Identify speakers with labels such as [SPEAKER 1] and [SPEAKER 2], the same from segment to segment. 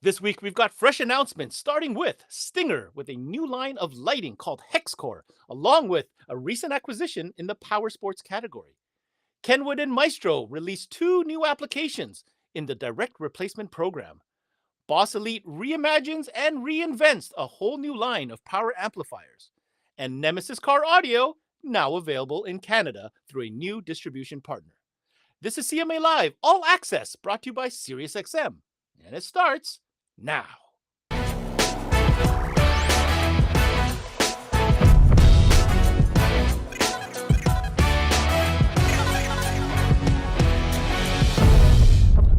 [SPEAKER 1] This week, we've got fresh announcements, starting with Stinger with a new line of lighting called HexCore, along with a recent acquisition in the power sports category. Kenwood and Maestro released two new applications in the direct replacement program. Boss Elite reimagines and reinvents a whole new line of power amplifiers. And Nemesis Car Audio, now available in Canada through a new distribution partner. This is CMA Live, All Access, brought to you by SiriusXM. And it starts now.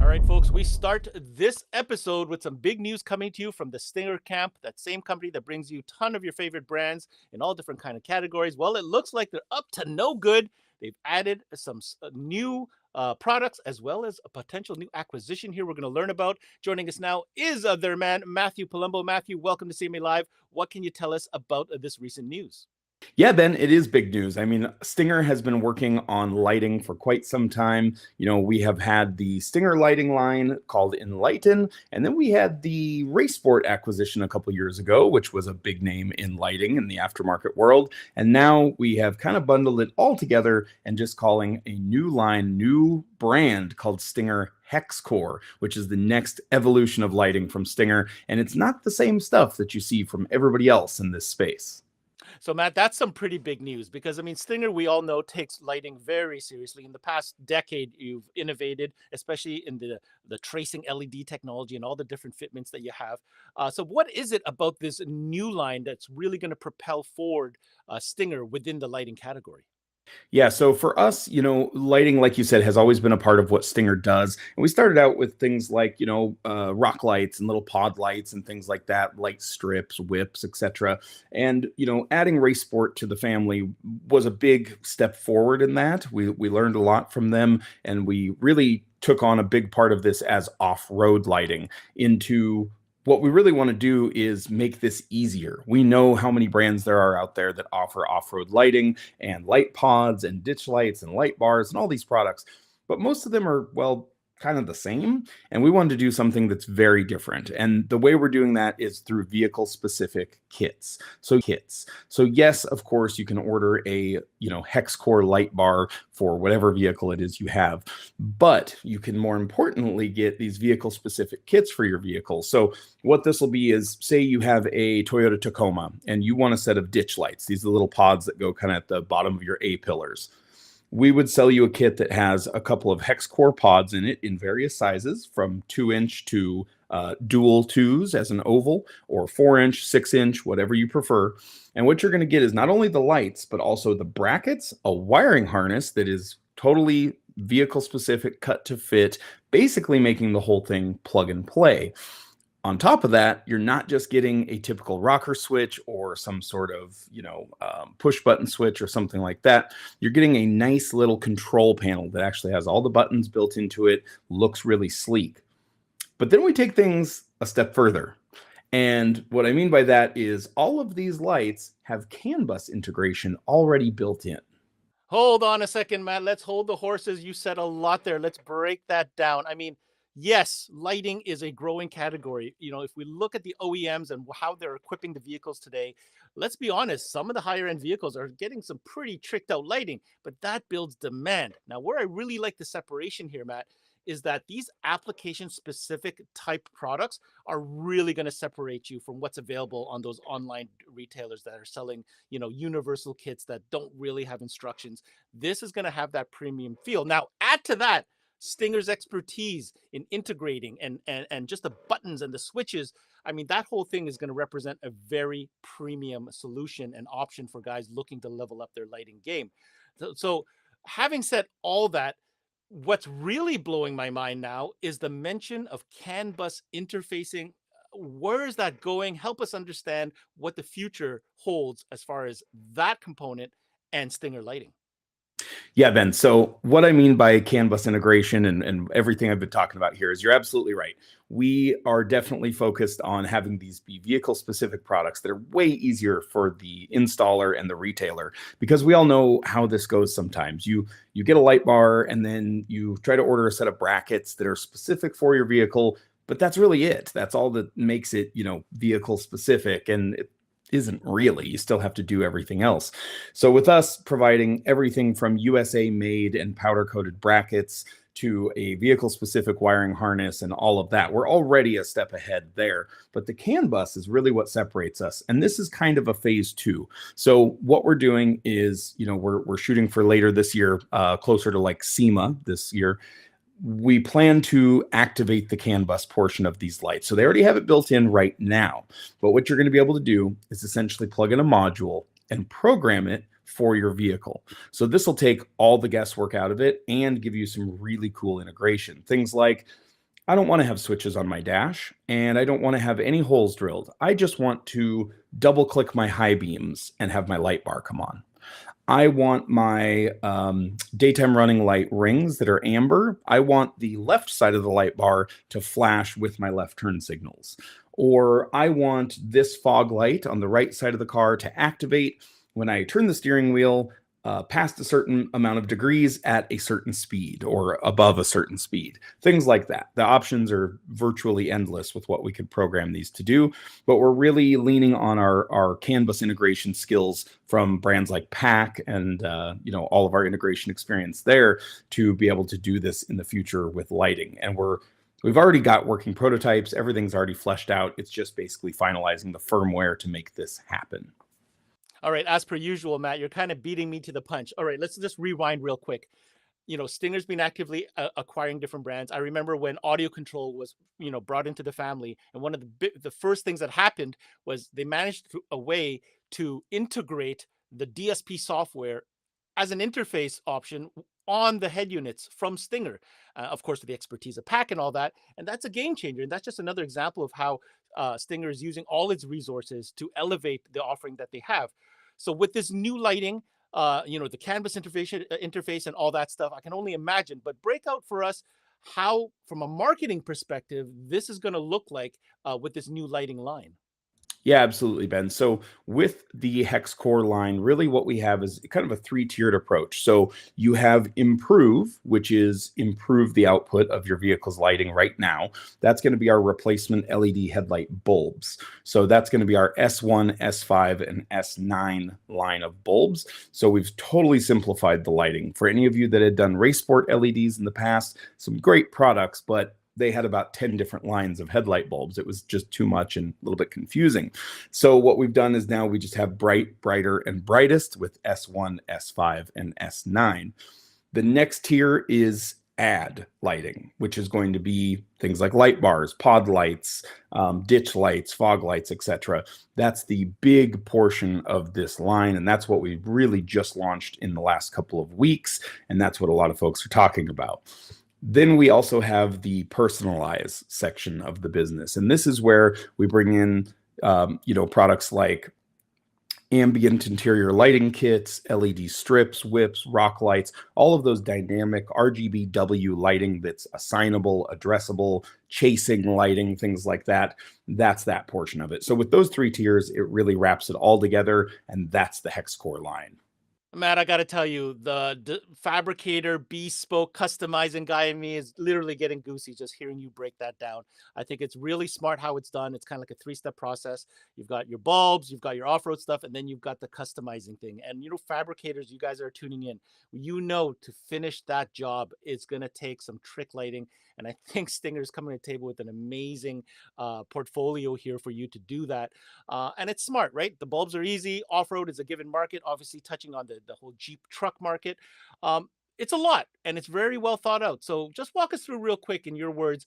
[SPEAKER 1] All right, folks, we start this episode with some big news coming to you from the Stinger camp, that same company that brings you a ton of your favorite brands in all different kind of categories. Well, it looks like they're up to no good. They've added some new products as well as a potential new acquisition here we're going to learn about. Joining us now is their man, Matthew Palumbo. Matthew, welcome to CMA Live. What can you tell us about this recent news?
[SPEAKER 2] Yeah, Ben, it is big news. I mean, Stinger has been working on lighting for quite some time. We have had the Stinger lighting line called Enlighten, and then we had the Race Sport acquisition a couple years ago, which was a big name in lighting in the aftermarket world. And now we have kind of bundled it all together and just calling a new line, new brand called Stinger HexCore, which is the next evolution of lighting from Stinger. And it's not the same stuff that you see from everybody else in this space.
[SPEAKER 1] So, Matt, that's some pretty big news because, I mean, Stinger, we all know, takes lighting very seriously. In the past decade, you've innovated, especially in the tracing LED technology and all the different fitments that you have. So what is it about this new line that's really going to propel forward Stinger within the lighting category?
[SPEAKER 2] Yeah, so for us, lighting, like you said, has always been a part of what Stinger does. And we started out with things like, rock lights and little pod lights and things like that, light strips, whips, etc. And, adding Race Sport to the family was a big step forward in that. We learned a lot from them, and we really took on a big part of this as off-road lighting into what we really want to do is make this easier. We know how many brands there are out there that offer off-road lighting and light pods and ditch lights and light bars and all these products, but most of them are, well, kind of the same. And we wanted to do something that's very different. And the way we're doing that is through vehicle specific kits. So yes, of course, you can order a, HexCore light bar for whatever vehicle it is you have, but you can more importantly get these vehicle specific kits for your vehicle. So what this will be is, say you have a Toyota Tacoma and you want a set of ditch lights. These are the little pods that go kind of at the bottom of your A pillars. We would sell you a kit that has a couple of HexCore pods in it in various sizes, from 2-inch to dual 2s as an oval, or 4-inch, 6-inch, whatever you prefer. And what you're going to get is not only the lights, but also the brackets, a wiring harness that is totally vehicle specific, cut to fit, basically making the whole thing plug and play. On top of that, you're not just getting a typical rocker switch or some sort of, push button switch or something like that. You're getting a nice little control panel that actually has all the buttons built into it, looks really sleek. But then we take things a step further. And what I mean by that is all of these lights have CAN bus integration already built in.
[SPEAKER 1] Hold on a second, Matt. Let's hold the horses. You said a lot there. Let's break that down. I mean, yes, lighting is a growing category. If we look at the OEMs and how they're equipping the vehicles today, let's be honest, some of the higher end vehicles are getting some pretty tricked out lighting, but that builds demand. Now, where I really like the separation here, Matt, is that these application specific type products are really going to separate you from what's available on those online retailers that are selling, universal kits that don't really have instructions. This is going to have that premium feel. Now, add to that Stinger's expertise in integrating and just the buttons and the switches. I mean, that whole thing is going to represent a very premium solution and option for guys looking to level up their lighting game. So having said all that, what's really blowing my mind now is the mention of CAN bus interfacing. Where is that going? Help us understand what the future holds as far as that component and Stinger lighting.
[SPEAKER 2] Yeah, Ben. So what I mean by CAN bus integration and everything I've been talking about here is you're absolutely right. We are definitely focused on having these be vehicle specific products that are way easier for the installer and the retailer, because we all know how this goes sometimes. You get a light bar and then you try to order a set of brackets that are specific for your vehicle, but that's really it. That's all that makes it, vehicle specific. And it isn't really. You still have to do everything else. So with us providing everything from USA made and powder coated brackets to a vehicle specific wiring harness and all of that, we're already a step ahead there. But the CAN bus is really what separates us. And this is kind of a phase two. So what we're doing is, we're shooting for later this year, closer to like SEMA this year. We plan to activate the CAN bus portion of these lights. So they already have it built in right now. But what you're going to be able to do is essentially plug in a module and program it for your vehicle. So this will take all the guesswork out of it and give you some really cool integration. Things like, I don't want to have switches on my dash and I don't want to have any holes drilled. I just want to double click my high beams and have my light bar come on. I want my daytime running light rings that are amber. I want the left side of the light bar to flash with my left turn signals. Or I want this fog light on the right side of the car to activate when I turn the steering wheel past a certain amount of degrees at a certain speed or above a certain speed, things like that. The options are virtually endless with what we could program these to do, but we're really leaning on our CAN bus integration skills from brands like PAC and all of our integration experience there to be able to do this in the future with lighting. And we've already got working prototypes. Everything's already fleshed out. It's just basically finalizing the firmware to make this happen.
[SPEAKER 1] All right, as per usual, Matt, you're kind of beating me to the punch. All right, let's just rewind real quick. Stinger's been actively acquiring different brands. I remember when audio control was, brought into the family, and one of the first things that happened was they managed a way to integrate the DSP software as an interface option on the head units from Stinger, of course, with the expertise of PAC and all that. And that's a game changer. And that's just another example of how Stinger is using all its resources to elevate the offering that they have. So with this new lighting, the canvas interface and all that stuff, I can only imagine. But break out for us how, from a marketing perspective, this is going to look like with this new lighting line.
[SPEAKER 2] Yeah, absolutely, Ben. So with the hex core line, really what we have is kind of a three-tiered approach. So you have improve, which is improve the output of your vehicle's lighting right now. That's going to be our replacement LED headlight bulbs. So that's going to be our S1, S5, and S9 line of bulbs. So we've totally simplified the lighting. For any of you that had done race sport LEDs in the past, some great products, but they had about 10 different lines of headlight bulbs. It was just too much and a little bit confusing. So what we've done is now we just have bright, brighter, and brightest with S1, S5, and S9. The next tier is add lighting, which is going to be things like light bars, pod lights, ditch lights, fog lights, etc. That's the big portion of this line, and that's what we've really just launched in the last couple of weeks, and that's what a lot of folks are talking about. Then we also have the personalize section of the business. And this is where we bring in, products like ambient interior lighting kits, LED strips, whips, rock lights, all of those dynamic RGBW lighting that's assignable, addressable, chasing lighting, things like that. That's that portion of it. So with those three tiers, it really wraps it all together. And that's the hex core line.
[SPEAKER 1] Matt, I got to tell you, the fabricator, bespoke, customizing guy in me is literally getting goosey just hearing you break that down. I think it's really smart how it's done. It's kind of like a three-step process. You've got your bulbs, you've got your off-road stuff, and then you've got the customizing thing. And, fabricators, you guys are tuning in. To finish that job, it's going to take some trick lighting. And I think Stinger's coming to the table with an amazing portfolio here for you to do that. And it's smart, right? The bulbs are easy. Off-road is a given market, obviously touching on the whole Jeep truck market. It's a lot and it's very well thought out. So just walk us through real quick in your words,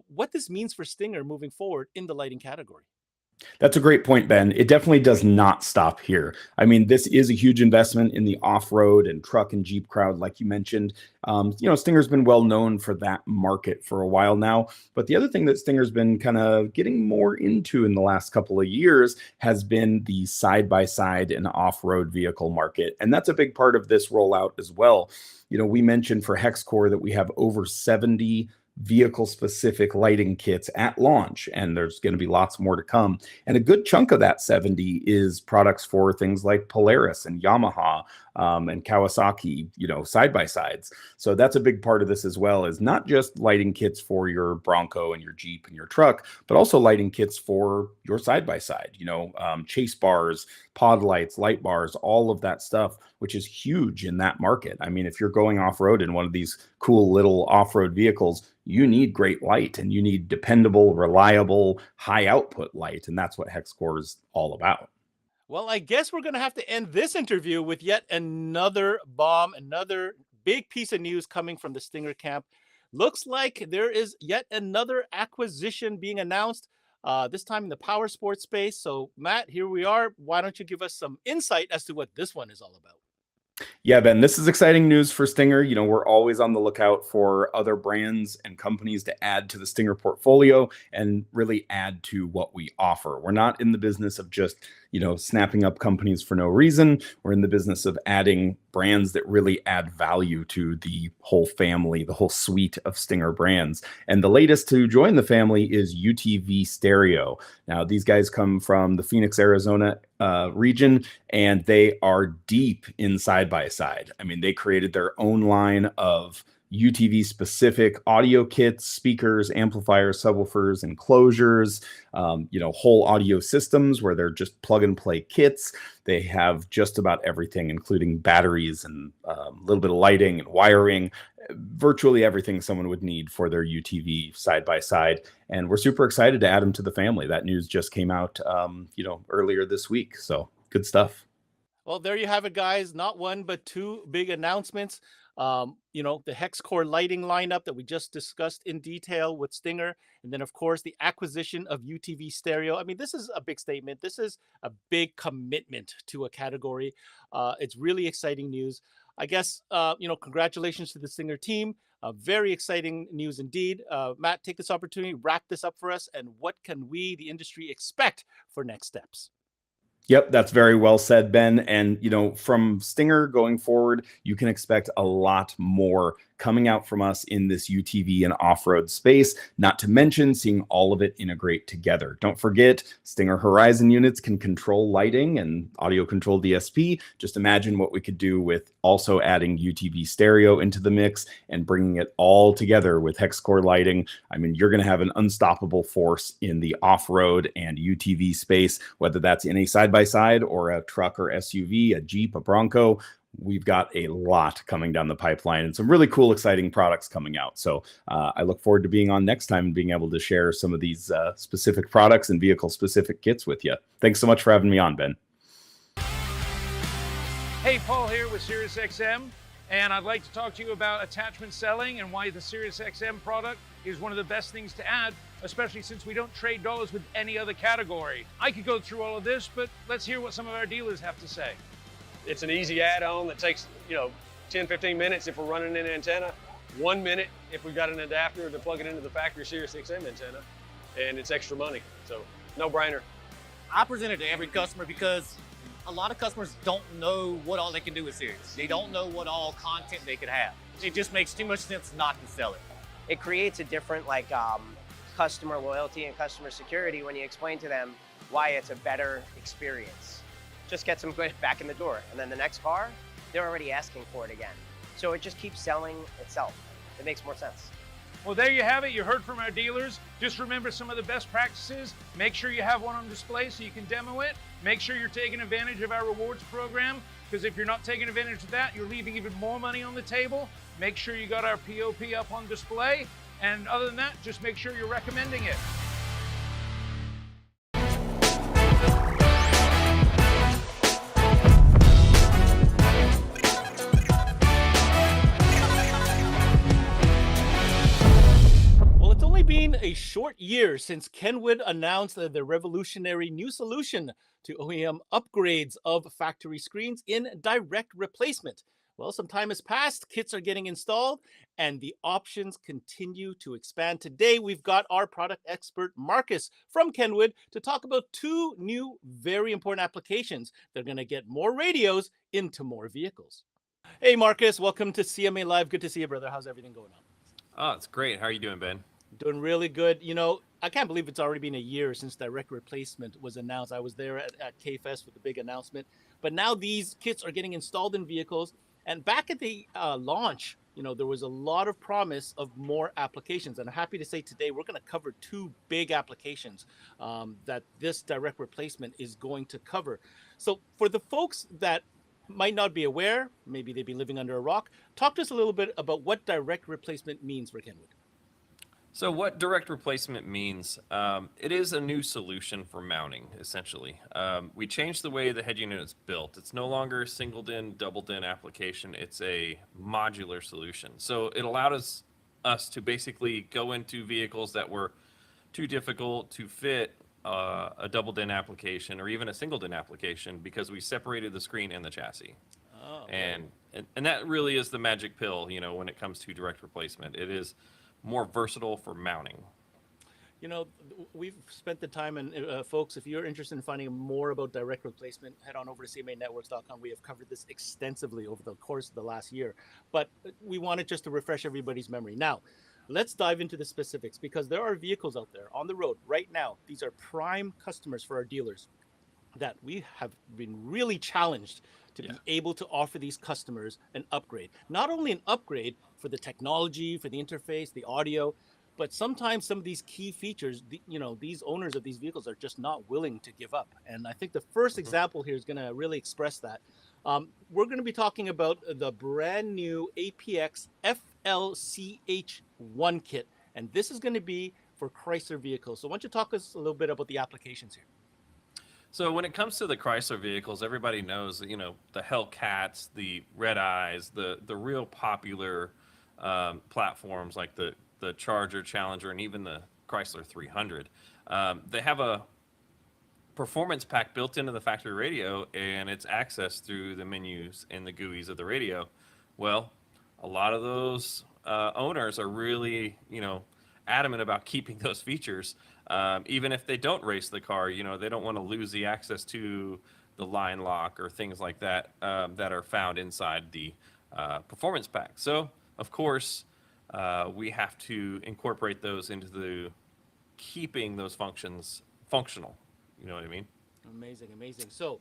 [SPEAKER 1] what this means for Stinger moving forward in the lighting category.
[SPEAKER 2] That's a great point, Ben. It definitely does not stop here. I mean, this is a huge investment in the off-road and truck and Jeep crowd, like you mentioned. Stinger's been well known for that market for a while now. But the other thing that Stinger's been kind of getting more into in the last couple of years has been the side-by-side and off-road vehicle market. And that's a big part of this rollout as well. We mentioned for HexCore that we have over 70 vehicle-specific lighting kits at launch, and there's going to be lots more to come. And a good chunk of that 70 is products for things like Polaris and Yamaha, and Kawasaki, side by sides. So that's a big part of this as well, is not just lighting kits for your Bronco and your Jeep and your truck, but also lighting kits for your side by side, chase bars, pod lights, light bars, all of that stuff, which is huge in that market. I mean, if you're going off road in one of these cool little off road vehicles, you need great light and you need dependable, reliable, high output light. And that's what HexCore is all about.
[SPEAKER 1] Well, I guess we're going to have to end this interview with yet another bomb, another big piece of news coming from the Stinger camp. Looks like there is yet another acquisition being announced, this time in the power sports space. So, Matt, here we are. Why don't you give us some insight as to what this one is all about?
[SPEAKER 2] Yeah, Ben, this is exciting news for Stinger. We're always on the lookout for other brands and companies to add to the Stinger portfolio and really add to what we offer. We're not in the business of just, snapping up companies for no reason. We're in the business of adding brands that really add value to the whole family, the whole suite of Stinger brands. And the latest to join the family is UTV Stereo. Now, these guys come from the Phoenix, Arizona region, and they are deep in side by side. I mean, they created their own line of UTV specific audio kits, speakers, amplifiers, subwoofers, enclosures, whole audio systems where they're just plug and play kits. They have just about everything, including batteries and a little bit of lighting and wiring, virtually everything someone would need for their UTV side by side. And we're super excited to add them to the family. That news just came out, earlier this week. So good stuff.
[SPEAKER 1] Well, there you have it, guys. Not one, but two big announcements. The HexCore lighting lineup that we just discussed in detail with Stinger. And then, of course, the acquisition of UTV Stereo. I mean, this is a big statement. This is a big commitment to a category. It's really exciting news. I guess, congratulations to the Stinger team. Very exciting news indeed. Matt, take this opportunity, wrap this up for us. And what can we, the industry, expect for next steps?
[SPEAKER 2] Yep, that's very well said, Ben. And, from Stinger going forward, you can expect a lot more coming out from us in this UTV and off-road space, not to mention seeing all of it integrate together. Don't forget, Stinger Horizon units can control lighting and audio control DSP. Just imagine what we could do with also adding UTV stereo into the mix and bringing it all together with HexCore lighting. I mean, you're going to have an unstoppable force in the off-road and UTV space, whether that's in a side-by-side or a truck or SUV, a Jeep, a Bronco. We've got a lot coming down the pipeline and some really cool, exciting products coming out. So I look forward to being on next time and being able to share some of these specific products and vehicle-specific kits with you. Thanks so much for having me on, Ben.
[SPEAKER 3] Hey, Paul here with SiriusXM, and I'd like to talk to you about attachment selling and why the SiriusXM product is one of the best things to add, especially since we don't trade dollars with any other category. I could go through all of this, but let's hear what some of our dealers have to say.
[SPEAKER 4] It's an easy add-on that takes, 10, 15 minutes if we're running an antenna, 1 minute if we've got an adapter to plug it into the factory SiriusXM antenna, and it's extra money, so no brainer.
[SPEAKER 5] I present it to every customer because a lot of customers don't know what all they can do with Sirius. They don't know what all content they could have. It just makes too much sense not to sell it.
[SPEAKER 6] It creates a different customer loyalty and customer security when you explain to them why it's a better experience. Just gets them back in the door. And then the next car, they're already asking for it again. So it just keeps selling itself. It makes more sense.
[SPEAKER 3] Well, there you have it. You heard from our dealers. Just remember some of the best practices. Make sure you have one on display so you can demo it. Make sure you're taking advantage of our rewards program, because if you're not taking advantage of that, you're leaving even more money on the table. Make sure you got our POP up on display. And other than that, just make sure you're recommending it.
[SPEAKER 1] Been a short year since Kenwood announced the revolutionary new solution to OEM upgrades of factory screens in direct replacement. Well, some time has passed, kits are getting installed, and the options continue to expand. Today, we've got our product expert, Marcus from Kenwood, to talk about two new, very important applications that are going to get more radios into more vehicles. Hey, Marcus, welcome to CMA Live. Good to see you, brother. How's everything going on?
[SPEAKER 7] Oh, it's great. How are you doing, Ben?
[SPEAKER 1] Doing really good. I can't believe it's already been a year since direct replacement was announced. I was there at K-Fest with the big announcement. But now these kits are getting installed in vehicles. And back at the launch, there was a lot of promise of more applications. And I'm happy to say today we're going to cover two big applications that this direct replacement is going to cover. So for the folks that might not be aware, maybe they've been living under a rock, talk to us a little bit about what direct replacement means for Kenwood.
[SPEAKER 7] So what direct replacement means, it is a new solution for mounting, essentially. We changed the way the head unit is built. It's no longer a single DIN, double DIN application. It's a modular solution. So it allowed us to basically go into vehicles that were too difficult to fit a double DIN application or even a single DIN application because we separated the screen and the chassis.
[SPEAKER 1] Oh,
[SPEAKER 7] And that really is the magic pill, when it comes to direct replacement. It is more versatile for mounting.
[SPEAKER 1] We've spent the time, and folks, if you're interested in finding more about direct replacement, head on over to cmanetworks.com. We have covered this extensively over the course of the last year, but we wanted just to refresh everybody's memory. Now, let's dive into the specifics because there are vehicles out there on the road right now. These are prime customers for our dealers that we have been really challenged to be able to offer these customers an upgrade. Not only an upgrade for the technology, for the interface, the audio, but sometimes some of these key features, these owners of these vehicles are just not willing to give up. And I think the first example here is going to really express that. We're going to be talking about the brand new APX FLCH1 kit. And this is going to be for Chrysler vehicles. So why don't you talk us a little bit about the applications here?
[SPEAKER 7] So when it comes to the Chrysler vehicles, everybody knows, the Hellcats, the Red Eyes, the real popular platforms like the Charger, Challenger, and even the Chrysler 300. They have a performance pack built into the factory radio, and it's accessed through the menus and the GUIs of the radio. Well, a lot of those owners are really, adamant about keeping those features. Even if they don't race the car, they don't want to lose the access to the line lock or things like that that are found inside the performance pack. So, of course, we have to incorporate those into the keeping those functions functional. You know what I mean?
[SPEAKER 1] Amazing. So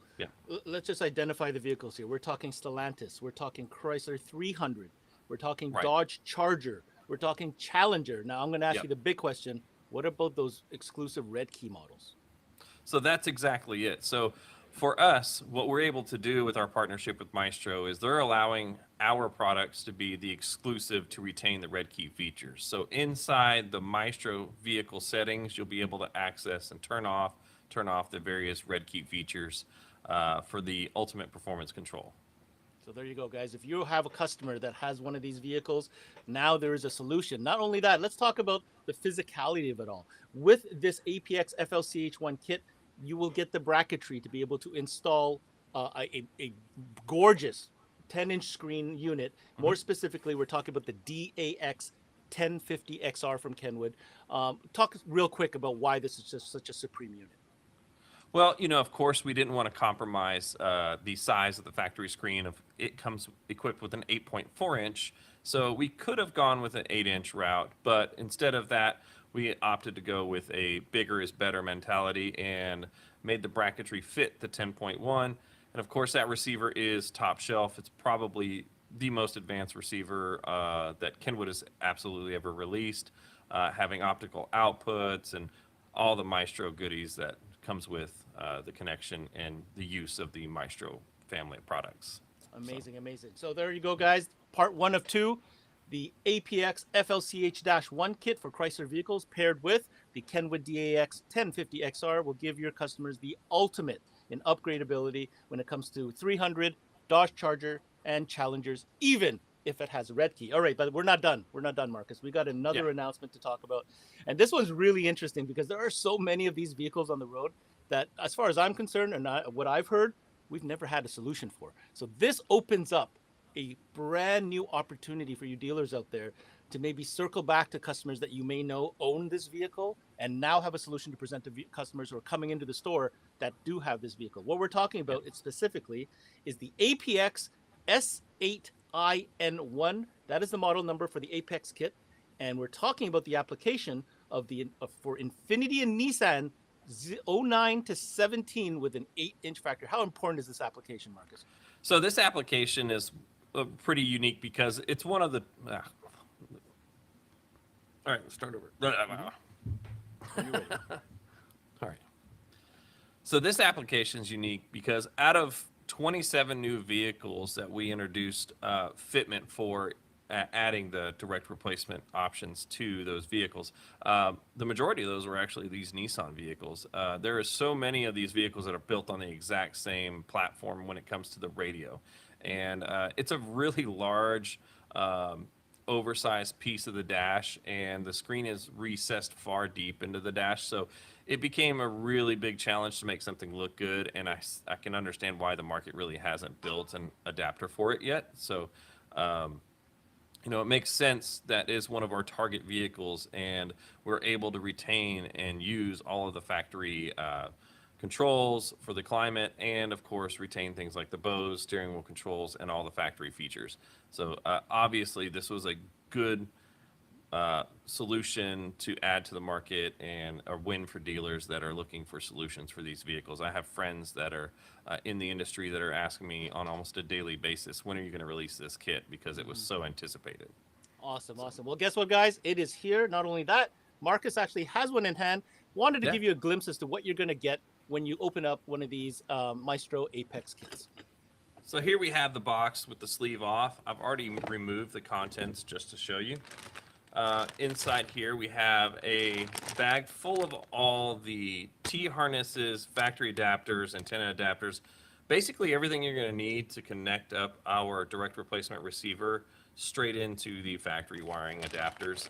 [SPEAKER 1] let's just identify the vehicles here. We're talking Stellantis. We're talking Chrysler 300. We're talking Dodge Charger. We're talking Challenger. Now, I'm going to ask you the big question. What about those exclusive red key models?
[SPEAKER 7] So that's exactly it. So for us, what we're able to do with our partnership with Maestro is they're allowing our products to be the exclusive to retain the red key features. So inside the Maestro vehicle settings, you'll be able to access and turn off the various red key features for the ultimate performance control.
[SPEAKER 1] So there you go, guys. If you have a customer that has one of these vehicles, now there is a solution. Not only that, let's talk about the physicality of it all. With this APX FLCH1 kit, you will get the bracketry to be able to install a gorgeous 10-inch screen unit. More specifically, we're talking about the DAX 1050XR from Kenwood. Talk real quick about why this is just such a supreme unit.
[SPEAKER 7] Well, of course, we didn't want to compromise the size of the factory screen. It comes equipped with an 8.4-inch, so we could have gone with an 8-inch route, but instead of that, we opted to go with a bigger is better mentality and made the bracketry fit the 10.1. And of course, that receiver is top shelf. It's probably the most advanced receiver that Kenwood has absolutely ever released, having optical outputs and all the Maestro goodies that comes with the connection and the use of the Maestro family of products.
[SPEAKER 1] Amazing. So there you go, guys. Part 1 of 2, the APX FLCH-1 kit for Chrysler vehicles paired with the Kenwood DAX 1050XR will give your customers the ultimate in upgradability when it comes to 300, Dodge Charger, and Challengers, even if it has a red key. All right, but we're not done. Marcus. We got another announcement to talk about. And this one's really interesting because there are so many of these vehicles on the road that, as far as I'm concerned, and what I've heard, we've never had a solution for. So this opens up a brand new opportunity for you dealers out there to maybe circle back to customers that you may know own this vehicle and now have a solution to present to customers who are coming into the store that do have this vehicle. What we're talking about specifically is the APX S8IN1. That is the model number for the Apex kit. And we're talking about the application of for Infiniti and Nissan 09 to 17 with an 8-inch factory. How important is this application, Marcus?
[SPEAKER 7] So this application is pretty unique because it's one of the. All right, let's start over. All right. So this application is unique because out of 27 new vehicles that we introduced fitment for adding the direct replacement options to those vehicles, the majority of those were actually these Nissan vehicles. There are so many of these vehicles that are built on the exact same platform when it comes to the radio. And it's a really large, oversized piece of the dash, and the screen is recessed far deep into the dash. So it became a really big challenge to make something look good, and I can understand why the market really hasn't built an adapter for it yet. So, it makes sense that is one of our target vehicles, and we're able to retain and use all of the factory controls for the climate, and of course retain things like the Bose steering wheel controls and all the factory features. So obviously this was a good solution to add to the market and a win for dealers that are looking for solutions for these vehicles. I have friends that are in the industry that are asking me on almost a daily basis, when are you going to release this kit, because it was so anticipated.
[SPEAKER 1] Awesome. Well, guess what, guys? It is here. Not only that, Marcus actually has one in hand. Wanted to give you a glimpse as to what you're going to get when you open up one of these Maestro Apex kits.
[SPEAKER 7] So here we have the box with the sleeve off. I've already removed the contents just to show you. Inside here we have a bag full of all the T-harnesses, factory adapters, antenna adapters, basically everything you're going to need to connect up our direct replacement receiver straight into the factory wiring adapters.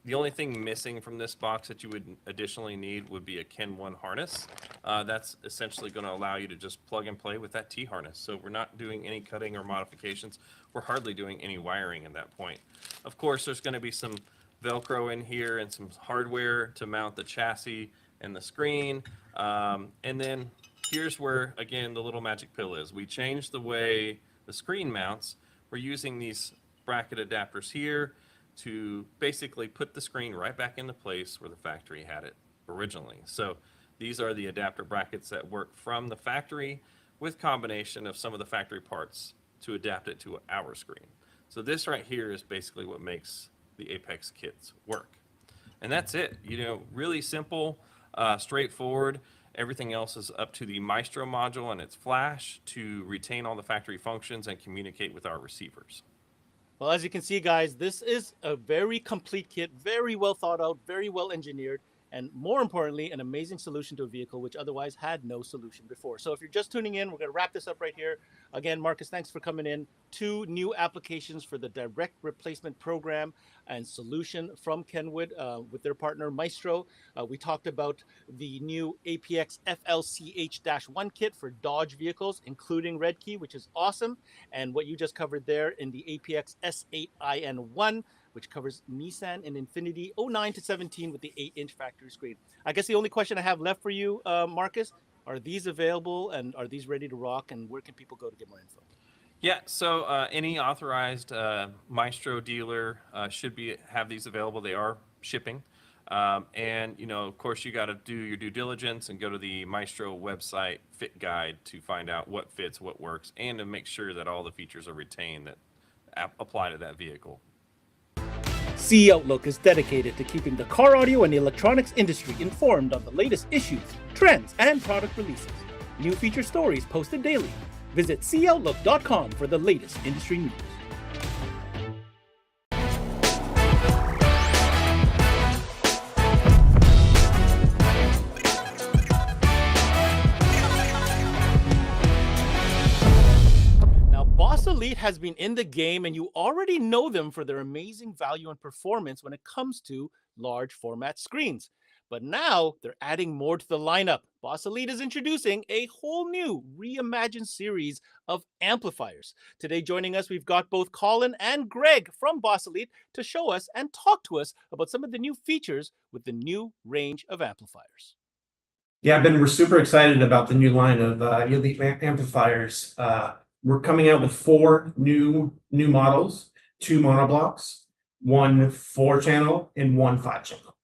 [SPEAKER 7] The only thing missing from this box that you would additionally need would be a KENWOOD harness. That's essentially going to allow you to just plug and play with that T-harness. So we're not doing any cutting or modifications. We're hardly doing any wiring at that point. Of course, there's going to be some Velcro in here and some hardware to mount the chassis and the screen. And then here's where, again, the little magic pill is. We changed the way the screen mounts. We're using these bracket adapters here to basically put the screen right back into place where the factory had it originally. So these are the adapter brackets that work from the factory with combination of some of the factory parts to adapt it to our screen. So this right here is basically what makes the Apex kits work. And that's it. Really simple, straightforward. Everything else is up to the Maestro module and its flash to retain all the factory functions and communicate with our receivers.
[SPEAKER 1] Well, as you can see, guys, this is a very complete kit, very well thought out, very well engineered, and more importantly, an amazing solution to a vehicle which otherwise had no solution before. So if you're just tuning in, we're going to wrap this up right here. Again, Marcus, thanks for coming in. 2 new applications for the direct replacement program and solution from Kenwood with their partner Maestro. We talked about the new APX FLCH-1 kit for Dodge vehicles, including Red Key, which is awesome. And what you just covered there in the APX S8IN1, which covers Nissan and Infiniti 09 to 17 with the 8-inch factory screen. I guess the only question I have left for you, Marcus, are these available and are these ready to rock, and where can people go to get more info?
[SPEAKER 7] Yeah, so any authorized Maestro dealer should have these available. They are shipping. And, of course, you got to do your due diligence and go to the Maestro website fit guide to find out what fits, what works, and to make sure that all the features are retained that apply to that vehicle.
[SPEAKER 1] CE Outlook is dedicated to keeping the car audio and electronics industry informed on the latest issues, trends, and product releases. New feature stories posted daily. Visit ceoutlook.com for the latest industry news. Elite has been in the game, and you already know them for their amazing value and performance when it comes to large format screens. But now they're adding more to the lineup. Boss Elite is introducing a whole new reimagined series of amplifiers. Today joining us, we've got both Colin and Greg from Boss Elite to show us and talk to us about some of the new features with the new range of amplifiers.
[SPEAKER 8] Yeah, we're super excited about the new line of Elite amplifiers. We're coming out with 4 new models, 2 monoblocks, 1 4-channel, and 1 5-channel.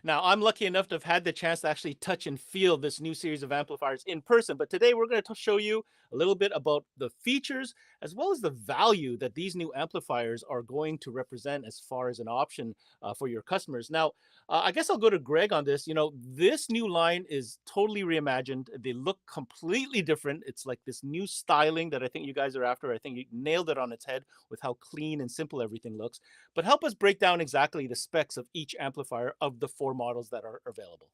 [SPEAKER 1] Now, I'm lucky enough to have had the chance to actually touch and feel this new series of amplifiers in person, but today we're going to show you a little bit about the features as well as the value that these new amplifiers are going to represent as far as an option for your customers. Now, I guess I'll go to Greg on this. You know, this new line is totally reimagined. They look completely different. It's like this new styling that I think you guys are after. I think you nailed it on its head with how clean and simple everything looks. But help us break down exactly the specs of each amplifier of the 4 models that are available.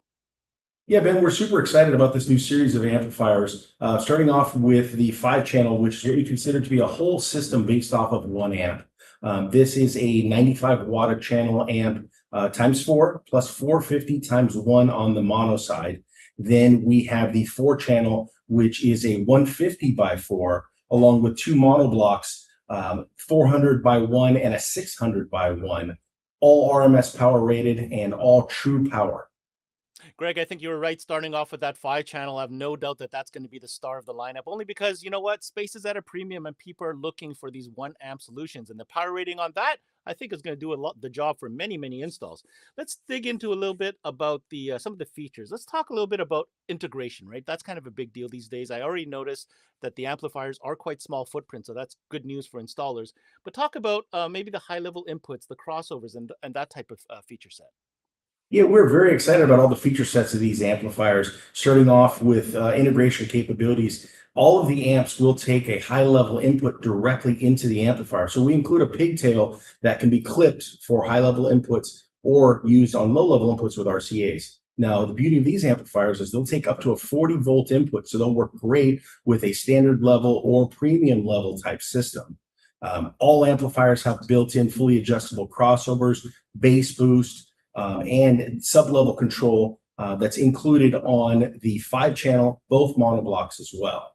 [SPEAKER 2] Yeah, Ben, we're super excited about this new series of amplifiers, starting off with the 5-channel, which is what we consider to be a whole system based off of 1 amp. This is a 95 watt a channel amp times 4 plus 450 times 1 on the mono side. Then we have the 4-channel, which is a 150 by 4, along with 2 mono blocks, 400 by 1 and a 600 by 1, all RMS power rated and all true power.
[SPEAKER 1] Greg, I think you were right starting off with that 5-channel. I have no doubt that that's going to be the star of the lineup, only because, you know what, space is at a premium and people are looking for these 1 amp solutions. And the power rating on that, I think, is going to do the job for many, many installs. Let's dig into a little bit about the some of the features. Let's talk a little bit about integration, right? That's kind of a big deal these days. I already noticed that the amplifiers are quite small footprint, so that's good news for installers. But talk about maybe the high-level inputs, the crossovers, and that type of feature set.
[SPEAKER 2] Yeah, we're very excited about all the feature sets of these amplifiers, starting off with integration capabilities. All of the amps will take a high-level input directly into the amplifier. So we include a pigtail that can be clipped for high-level inputs or used on low-level inputs with RCAs. Now, the beauty of these amplifiers is they'll take up to a 40-volt input, so they'll work great with a standard level or premium level type system. All amplifiers have built-in fully adjustable crossovers, bass boost, and sub-level control that's included on the 5-channel, both monoblocks as well.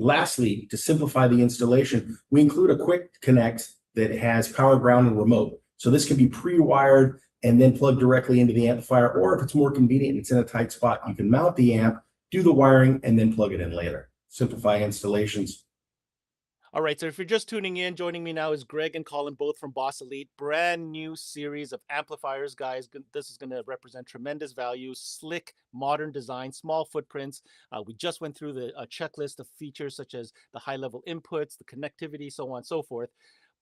[SPEAKER 2] Lastly, to simplify the installation, we include a quick connect that has power, ground, and remote. So this can be pre-wired and then plugged directly into the amplifier, or if it's more convenient, it's in a tight spot, you can mount the amp, do the wiring, and then plug it in later. Simplify installations.
[SPEAKER 1] All right, so if you're just tuning in, joining me now is Greg and Colin, both from Boss Elite. Brand new series of amplifiers, guys. This is going to represent tremendous value, slick, modern design, small footprints. We just went through the checklist of features such as the high-level inputs, the connectivity, so on and so forth.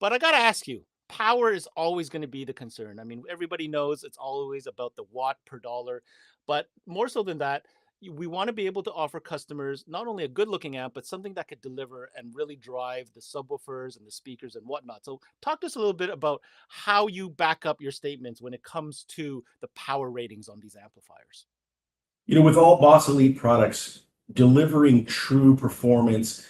[SPEAKER 1] But I got to ask you, power is always going to be the concern. I mean, everybody knows it's always about the watt per dollar, but more so than that, we want to be able to offer customers not only a good looking amp, but something that could deliver and really drive the subwoofers and the speakers and whatnot. So talk to us a little bit about how you back up your statements when it comes to the power ratings on these amplifiers.
[SPEAKER 2] You know, with all Boss Elite products, delivering true performance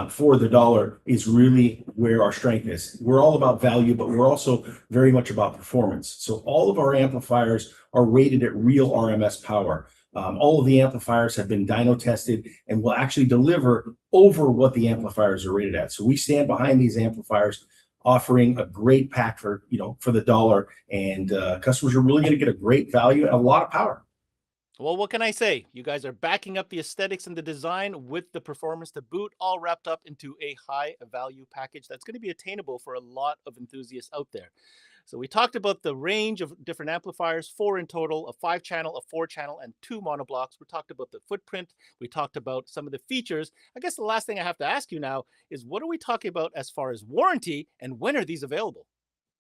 [SPEAKER 2] for the dollar is really where our strength is. We're all about value, but we're also very much about performance. So all of our amplifiers are rated at real RMS power. All of the amplifiers have been dyno tested and will actually deliver over what the amplifiers are rated at. So we stand behind these amplifiers, offering a great pack for the dollar, and customers are really going to get a great value and a lot of power.
[SPEAKER 1] Well, what can I say? You guys are backing up the aesthetics and the design with the performance to boot, all wrapped up into a high value package that's going to be attainable for a lot of enthusiasts out there. So we talked about the range of different amplifiers, 4 in total, a 5-channel, a 4-channel, and 2 monoblocks. We talked about the footprint. We talked about some of the features. I guess the last thing I have to ask you now is, what are we talking about as far as warranty, and when are these available?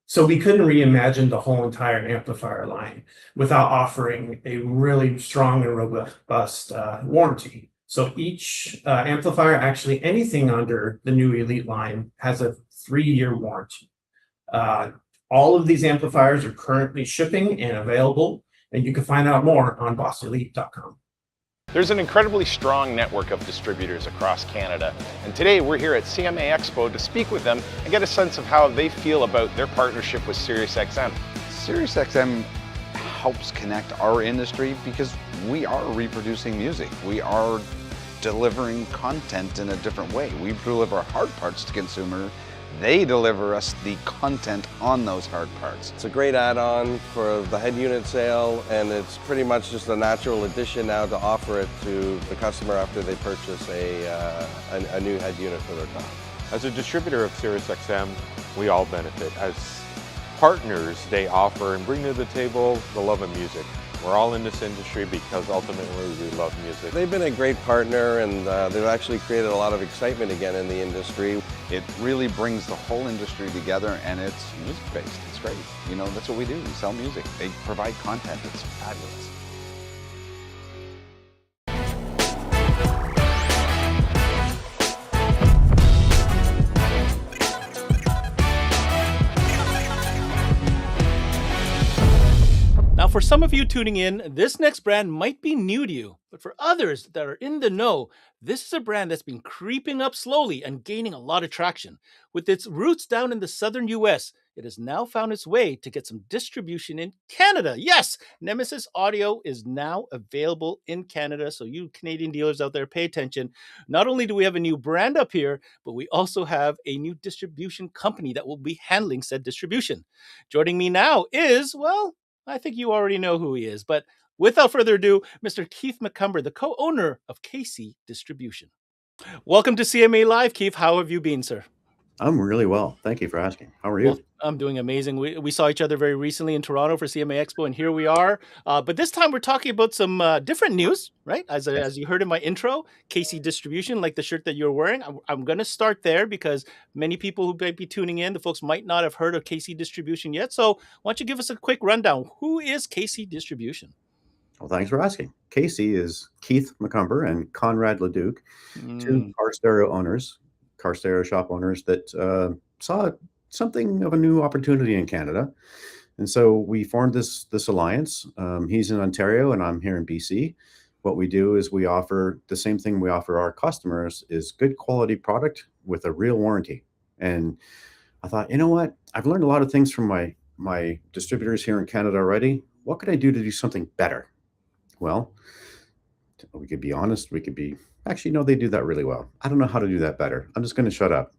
[SPEAKER 8] So we couldn't reimagine the whole entire amplifier line without offering a really strong and robust warranty. So each amplifier, actually anything under the new Elite line, has a 3-year warranty. All of these amplifiers are currently shipping and available, and you can find out more on bosselite.com.
[SPEAKER 9] There's an incredibly strong network of distributors across Canada, and today we're here at CMA Expo to speak with them and get a sense of how they feel about their partnership with SiriusXM.
[SPEAKER 10] SiriusXM helps connect our industry because we are reproducing music. We are delivering content in a different way. We deliver hard parts to consumer. They deliver us the content on those hard parts.
[SPEAKER 11] It's a great add-on for the head unit sale, and it's pretty much just a natural addition now to offer it to the customer after they purchase a new head unit for their car.
[SPEAKER 12] As a distributor of SiriusXM, we all benefit. As partners, they offer and bring to the table the love of music. We're all in this industry because ultimately we love music.
[SPEAKER 11] They've been a great partner, and they've actually created a lot of excitement again in the industry.
[SPEAKER 10] It really brings the whole industry together, and it's music-based. It's great. You know, that's what we do. We sell music. They provide content that's fabulous.
[SPEAKER 1] Now, for some of you tuning in, this next brand might be new to you, but for others that are in the know, this is a brand that's been creeping up slowly and gaining a lot of traction. With its roots down in the southern US, it has now found its way to get some distribution in Canada. Yes, Nemesis Audio is now available in Canada, so you Canadian dealers out there, pay attention. Not only do we have a new brand up here, but we also have a new distribution company that will be handling said distribution. Joining me now is, well, I think you already know who he is, but without further ado, Mr. Keith McCumber, the co-owner of KC Distribution. Welcome to CMA Live, Keith. How have you been, sir?
[SPEAKER 13] I'm really well. Thank you for asking. How are you?
[SPEAKER 1] Well, I'm doing amazing. We saw each other very recently in Toronto for CMA Expo, and here we are. But this time we're talking about some different news, right? As you heard in my intro, KC Distribution, like the shirt that you're wearing. I'm going to start there because many people who might be tuning in, the folks might not have heard of KC Distribution yet. So why don't you give us a quick rundown? Who is KC Distribution?
[SPEAKER 13] Well, thanks for asking. KC is Keith McCumber and Conrad Leduc, two car stereo owners, car stereo shop owners that saw something of a new opportunity in Canada. And so we formed this alliance. He's in Ontario and I'm here in BC. What we do is we offer the same thing we offer our customers is good quality product with a real warranty. And I thought, you know what? I've learned a lot of things from my distributors here in Canada already. What could I do to do something better? Well, we could be honest. We could be, actually, no, they do that really well. I don't know how to do that better. I'm just going to shut up.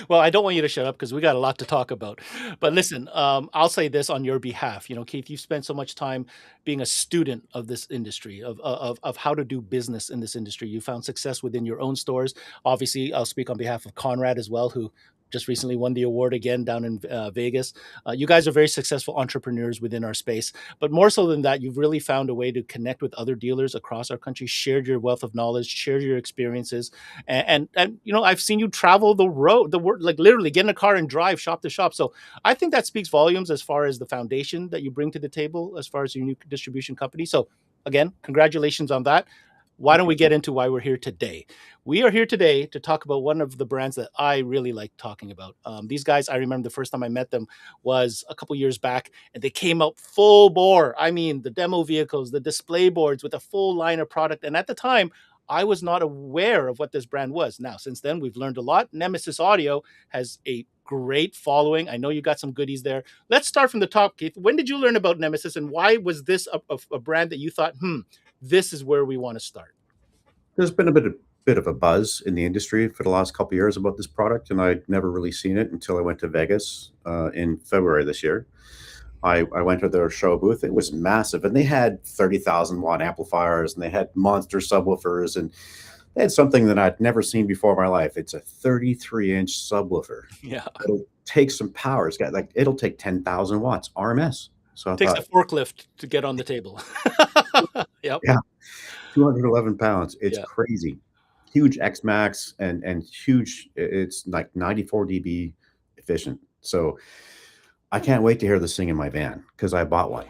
[SPEAKER 1] Well, I don't want you to shut up because we got a lot to talk about. But listen, I'll say this on your behalf. You know, Keith, you've spent so much time being a student of this industry, of how to do business in this industry. You found success within your own stores. Obviously, I'll speak on behalf of Conrad as well, who just recently won the award again down in Vegas. You guys are very successful entrepreneurs within our space, but more so than that, you've really found a way to connect with other dealers across our country, shared your wealth of knowledge, shared your experiences, and you know, I've seen you travel the road, like literally get in a car and drive shop to shop. So I think that speaks volumes as far as the foundation that you bring to the table as far as your new distribution company. So again, congratulations on that. Why don't we get into why we're here today? We are here today to talk about one of the brands that I really like talking about. These guys, I remember the first time I met them was a couple years back, and they came out full bore. I mean, the demo vehicles, the display boards with a full line of product. And at the time, I was not aware of what this brand was. Now, since then, we've learned a lot. Nemesis Audio has a great following. I know you got some goodies there. Let's start from the top, Keith. When did you learn about Nemesis, and why was this a brand that you thought, this is where we want to start?
[SPEAKER 13] There's been a bit of a buzz in the industry for the last couple of years about this product, and I'd never really seen it until I went to Vegas in February this year. I went to their show booth. It was massive, and they had 30,000 watt amplifiers, and they had monster subwoofers, and they had something that I'd never seen before in my life. It's a 33-inch subwoofer.
[SPEAKER 1] Yeah,
[SPEAKER 13] it'll take some power. It's got it'll take 10,000 watts RMS. So
[SPEAKER 1] it takes a forklift to get on the table. Yep.
[SPEAKER 13] Yeah, 211 pounds. It's
[SPEAKER 1] Yeah.
[SPEAKER 13] crazy. Huge X-Max and huge. It's like 94 dB efficient. So I can't wait to hear this thing in my van because I bought one.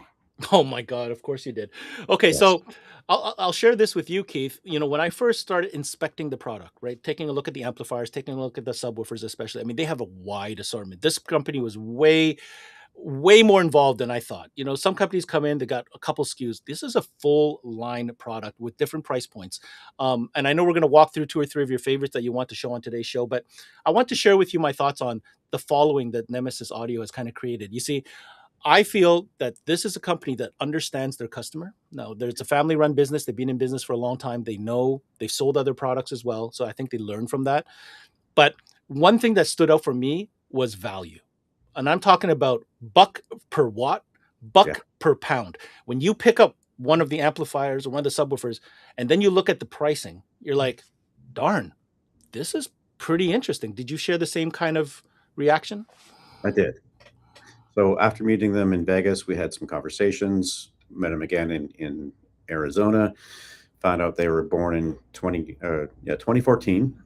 [SPEAKER 1] Oh my God, of course you did. Okay,
[SPEAKER 13] Yes.
[SPEAKER 1] so I'll share this with you, Keith. You know, when I first started inspecting the product, right, taking a look at the amplifiers, taking a look at the subwoofers, especially. I mean, they have a wide assortment. This company was way more involved than I thought. You know, some companies come in, they got a couple SKUs. This is a full line product with different price points. And I know we're going to walk through 2 or 3 of your favorites that you want to show on today's show, but I want to share with you my thoughts on the following that Nemesis Audio has kind of created. You see, I feel that this is a company that understands their customer. Now, there's a family-run business. They've been in business for a long time. They know they've sold other products as well. So I think they learn from that. But one thing that stood out for me was value. And I'm talking about buck per watt, buck per pound. When you pick up one of the amplifiers or one of the subwoofers, and then you look at the pricing, you're like, darn, this is pretty interesting. Did you share the same kind of reaction?
[SPEAKER 13] I did. So after meeting them in Vegas, we had some conversations. met them again in Arizona. Found out they were born in 2014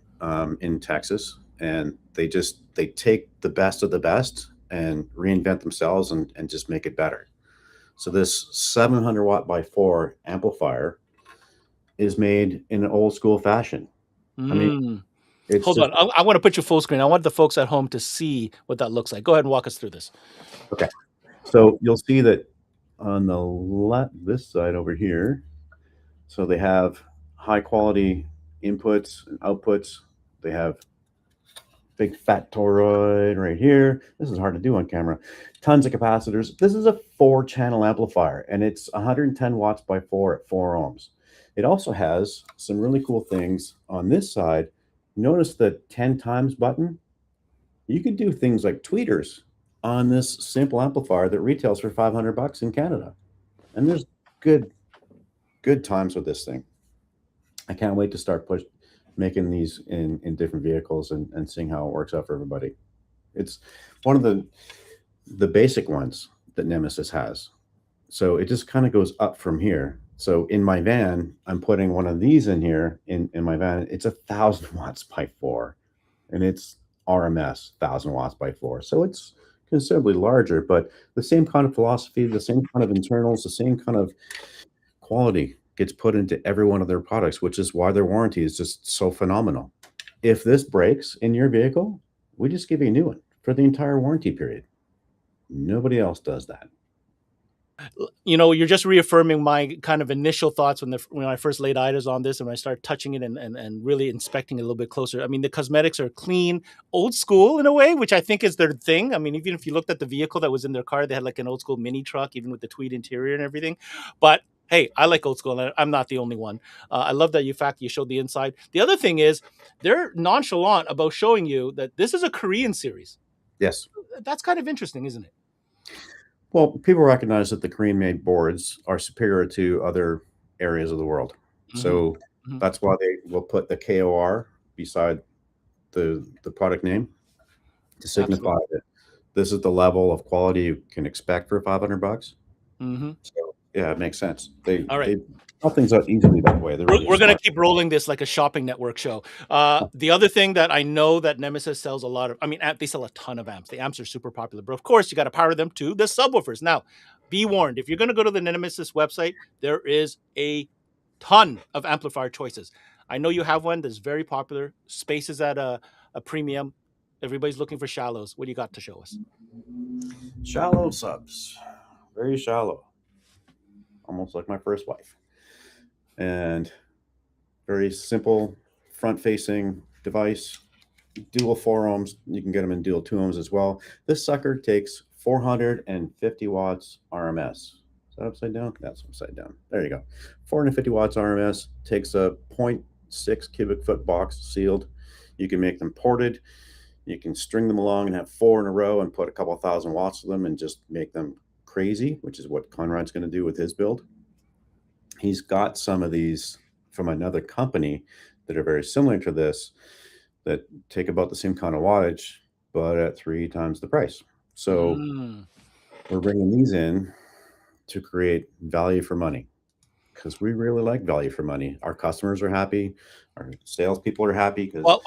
[SPEAKER 13] in Texas, and they take the best of the best and reinvent themselves and just make it better. So this 700 watt by 4 amplifier is made in an old school fashion. I mean, it's
[SPEAKER 1] Hold
[SPEAKER 13] just
[SPEAKER 1] on. I want to put you full screen. I want the folks at home to see what that looks like. Go ahead and walk us through this.
[SPEAKER 13] okay. So you'll see that on the this side over here. So they have high quality inputs and outputs. They have big fat toroid right here. This is hard to do on camera. Tons of capacitors. This is a 4-channel amplifier, and it's 110 watts by 4 at 4 ohms. It also has some really cool things on this side. Notice the 10 times button. You could do things like tweeters on this simple amplifier that retails for $500 in Canada. And there's good times with this thing. I can't wait to start making these in different vehicles and seeing how it works out for everybody. It's one of the basic ones that Nemesis has. So it just kind of goes up from here. So in my van, I'm putting one of these in here in my van. It's 1,000 watts by 4, and it's RMS 1,000 watts by 4. So it's considerably larger, but the same kind of philosophy, the same kind of internals, the same kind of quality gets put into every one of their products, which is why their warranty is just so phenomenal. If this breaks in your vehicle, we just give you a new one for the entire warranty period. Nobody else does that.
[SPEAKER 1] You know, you're just reaffirming my kind of initial thoughts when I first laid eyes on this and when I started touching it and really inspecting it a little bit closer. I mean, the cosmetics are clean, old school in a way, which I think is their thing. I mean, even if you looked at the vehicle that was in their car, they had like an old school mini truck, even with the tweed interior and everything. But hey, I like old school, and I'm not the only one. I love that you showed the inside. The other thing is they're nonchalant about showing you that this is a Korean series.
[SPEAKER 13] Yes.
[SPEAKER 1] That's kind of interesting, isn't it?
[SPEAKER 13] Well, people recognize that the Korean-made boards are superior to other areas of the world. So that's why they will put the KOR beside the product name to signify that this is the level of quality you can expect for $500. So yeah, it makes sense. They nothing's out easily that way.
[SPEAKER 1] We're going to keep rolling this like a shopping network show. The other thing that I know that Nemesis sells a lot of, I mean, they sell a ton of amps. The amps are super popular, but of course you got to power them to the subwoofers. Now, be warned, if you're going to go to the Nemesis website, there is a ton of amplifier choices. I know you have one that's very popular. Space is at a premium. Everybody's looking for shallows. What do you got to show us?
[SPEAKER 13] Shallow subs, very shallow, almost like my first wife. And very simple front-facing device, dual 4 ohms. You can get them in dual 2 ohms as well. This sucker takes 450 watts RMS. Is that upside down? That's upside down. There you go. 450 watts RMS, takes a 0.6 cubic foot box sealed. You can make them ported. You can string them along and have 4 in a row and put a couple thousand watts of them and just make them crazy, which is what Conrad's going to do with his build. He's got some of these from another company that are very similar to this that take about the same kind of wattage, but at 3 times the price. So we're bringing these in to create value for money because we really like value for money. Our customers are happy. Our salespeople are happy.
[SPEAKER 1] Well,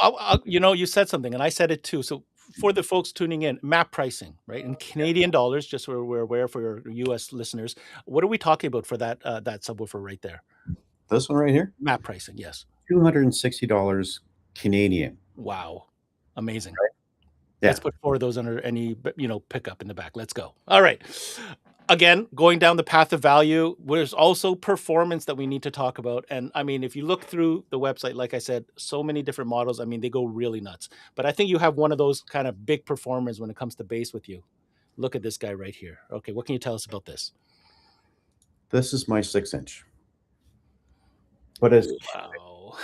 [SPEAKER 1] you know, you said something and I said it too. So for the folks tuning in, map pricing, right? In Canadian dollars, just so we're aware for your US listeners, what are we talking about for that subwoofer right there?
[SPEAKER 13] This one right here?
[SPEAKER 1] Map pricing, yes.
[SPEAKER 13] $260 Canadian.
[SPEAKER 1] Wow. Amazing.
[SPEAKER 13] Right? Yeah.
[SPEAKER 1] Let's put 4 of those under any, pickup in the back. Let's go. All right. Again, going down the path of value, there's also performance that we need to talk about. And I mean, if you look through the website, like I said, so many different models. I mean, they go really nuts. But I think you have one of those kind of big performers when it comes to bass with you. Look at this guy right here. Okay, what can you tell us about this?
[SPEAKER 13] This is my 6-inch. But it's
[SPEAKER 1] wow.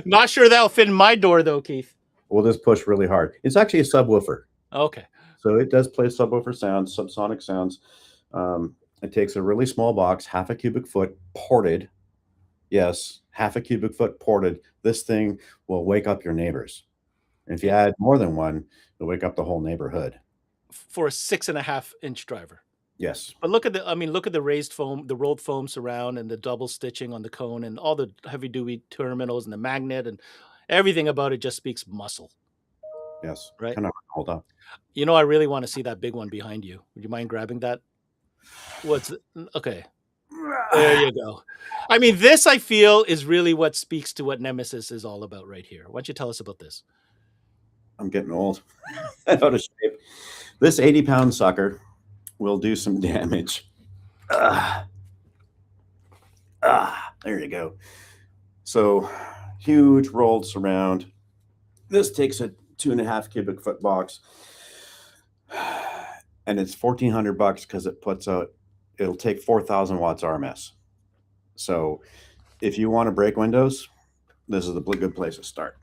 [SPEAKER 1] Not sure that'll fit in my door though, Keith.
[SPEAKER 13] We'll just push really hard. It's actually a subwoofer.
[SPEAKER 1] Okay.
[SPEAKER 13] So it does play subwoofer sounds, subsonic sounds. It takes a really small box, half a cubic foot, ported. Yes, half a cubic foot ported. This thing will wake up your neighbors. And if you add more than one, it'll wake up the whole neighborhood.
[SPEAKER 1] For a 6.5-inch driver.
[SPEAKER 13] Yes.
[SPEAKER 1] But look at the, I mean, look at the raised foam, the rolled foam surround, and the double stitching on the cone, and all the heavy duty terminals and the magnet, and everything about it just speaks muscle,
[SPEAKER 13] Yes.
[SPEAKER 1] right?
[SPEAKER 13] Kind of hold up.
[SPEAKER 1] You know, I really want to see that big one behind you. Would you mind grabbing that? Okay? There you go. I mean, this I feel is really what speaks to what Nemesis is all about right here. Why don't you tell us about this?
[SPEAKER 13] I'm getting old. Out of shape. This 80-pound sucker will do some damage. There you go. So huge rolled surround. This takes a 2.5 cubic foot box, and it's $1,400 because it puts out. It'll take 4,000 watts RMS. So if you want to break windows, this is the good place to start.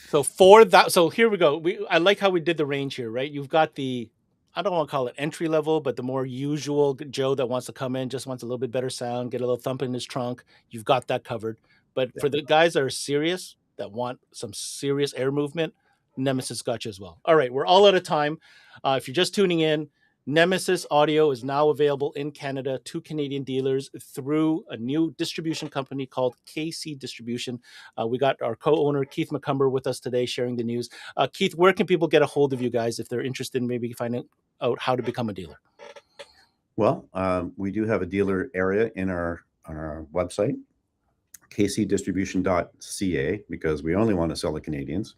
[SPEAKER 1] So for that, so here we go. I like how we did the range here, right? You've got the, I don't want to call it entry level, but the more usual Joe that wants to come in, just wants a little bit better sound, get a little thump in his trunk. You've got that covered. But for the guys that are serious, that want some serious air movement, Nemesis got you as well. All right, we're all out of time. If you're just tuning in, Nemesis Audio is now available in Canada to Canadian dealers through a new distribution company called KC Distribution. We got our co-owner, Keith McCumber, with us today sharing the news. Keith, where can people get a hold of you guys if they're interested in maybe finding out how to become a dealer?
[SPEAKER 13] Well, we do have a dealer area on our website, kcdistribution.ca, because we only want to sell to Canadians.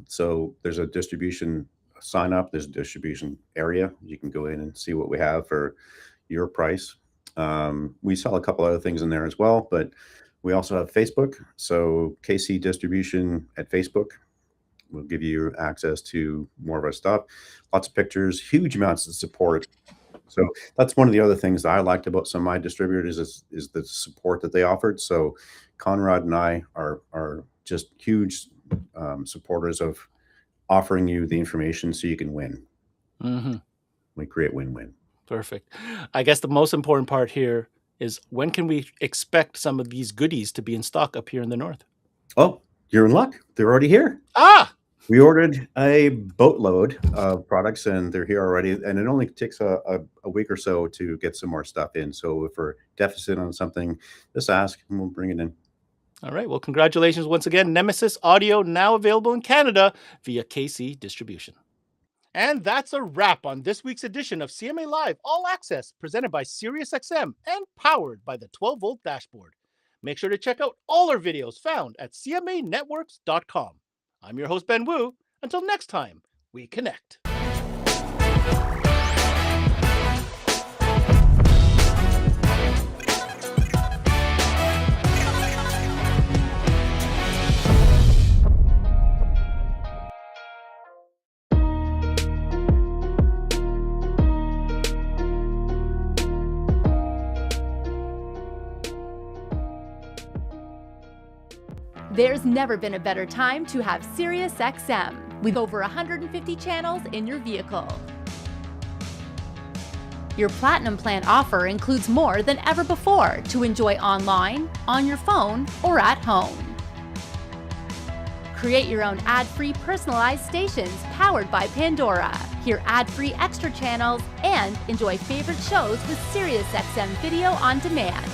[SPEAKER 13] So there's a distribution sign up. There's a distribution area. You can go in and see what we have for your price. We sell a couple other things in there as well, but we also have Facebook. So KC Distribution at Facebook will give you access to more of our stuff. Lots of pictures, huge amounts of support. So that's one of the other things that I liked about some of my distributors is the support that they offered. So Conrad and I are just huge supporters of offering you the information so you can win.
[SPEAKER 1] Mm-hmm.
[SPEAKER 13] We create win-win.
[SPEAKER 1] Perfect. I guess the most important part here is when can we expect some of these goodies to be in stock up here in the north?
[SPEAKER 13] Oh, you're in luck. They're already here.
[SPEAKER 1] Ah!
[SPEAKER 13] We ordered a boatload of products and they're here already. And it only takes a week or so to get some more stuff in. So if we're deficit on something, just ask and we'll bring it in.
[SPEAKER 1] All right. Well, congratulations once again. Nemesis Audio now available in Canada via KC Distribution. And that's a wrap on this week's edition of CMA Live All Access, presented by SiriusXM and powered by the 12-volt dashboard. Make sure to check out all our videos found at cmanetworks.com. I'm your host, Ben Wu. Until next time, we connect.
[SPEAKER 14] There's never been a better time to have SiriusXM with over 150 channels in your vehicle. Your Platinum Plan offer includes more than ever before to enjoy online, on your phone, or at home. Create your own ad-free personalized stations powered by Pandora. Hear ad-free extra channels and enjoy favorite shows with SiriusXM Video on Demand.